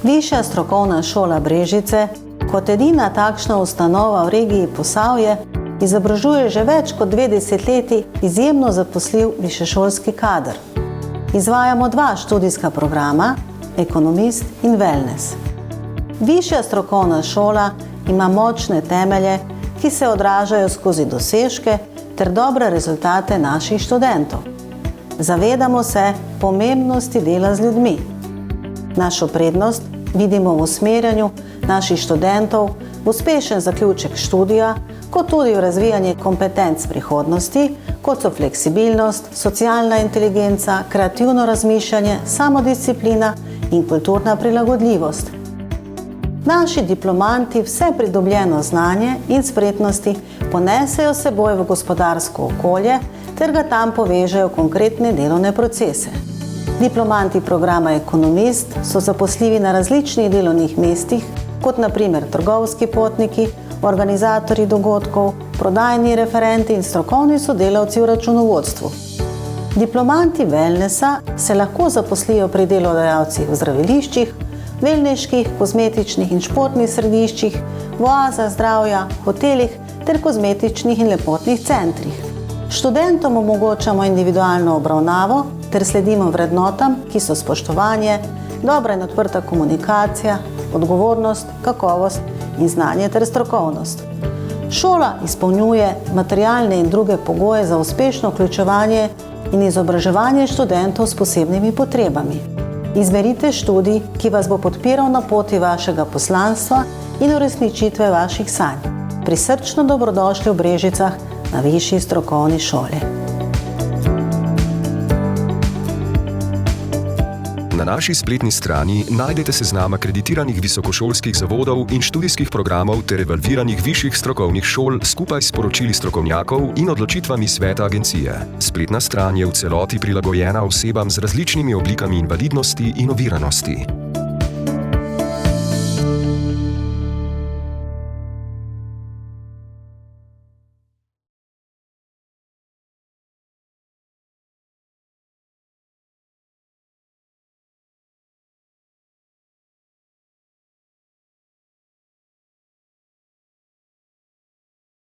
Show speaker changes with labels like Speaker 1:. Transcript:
Speaker 1: Višja strokovna šola Brežice, kot edina takšna ustanova v regiji Posavje, izobražuje že več kot 2 desetletji izjemno zaposljiv višješolski kader. Izvajamo 2 študijska programa, ekonomist in wellness. Višja strokovna šola ima močne temelje, ki se odražajo skozi dosežke ter dobre rezultate naših študentov. Zavedamo se pomembnosti dela z ljudmi. Našo prednost vidimo v usmerjanju naših študentov v uspešen zaključek študija, kot tudi v razvijanje kompetenc prihodnosti, kot so fleksibilnost, socialna inteligenca, kreativno razmišljanje, samodisciplina in kulturna prilagodljivost. Naši diplomanti vse pridobljeno znanje in spretnosti ponesejo s seboj v gospodarsko okolje ter ga tam povežejo konkretne delovne procese. Diplomanti programa Ekonomist so zaposljivi na različnih delovnih mestih, kot na primer trgovski potniki, organizatorji dogodkov, prodajni referenti in strokovni sodelavci v računovodstvu. Diplomanti wellnessa se lahko zaposlijo pri delodajalcih v zdraviliščih, velneških, kozmetičnih in športnih središčih, v oazah zdravja, hotelih ter kozmetičnih in lepotnih centrih. Študentom omogočamo individualno obravnavo ter sledimo vrednotam, ki so spoštovanje, dobra in odprta komunikacija, odgovornost, kakovost in znanje ter strokovnost. Šola izpolnjuje materialne in druge pogoje za uspešno vključevanje in izobraževanje študentov s posebnimi potrebami. Izberite študij, ki vas bo podpiral na poti vašega poslanstva in uresničitve vaših sanj. Prisrčno dobrodošli v Brežicah na Višji strokovni šoli.
Speaker 2: Na naši spletni strani najdete seznam akreditiranih visokošolskih zavodov in študijskih programov ter evalviranih višjih strokovnih šol skupaj s poročili strokovnjakov in odločitvami sveta agencije. Spletna stran je v celoti prilagojena osebam z različnimi oblikami invalidnosti in oviranosti.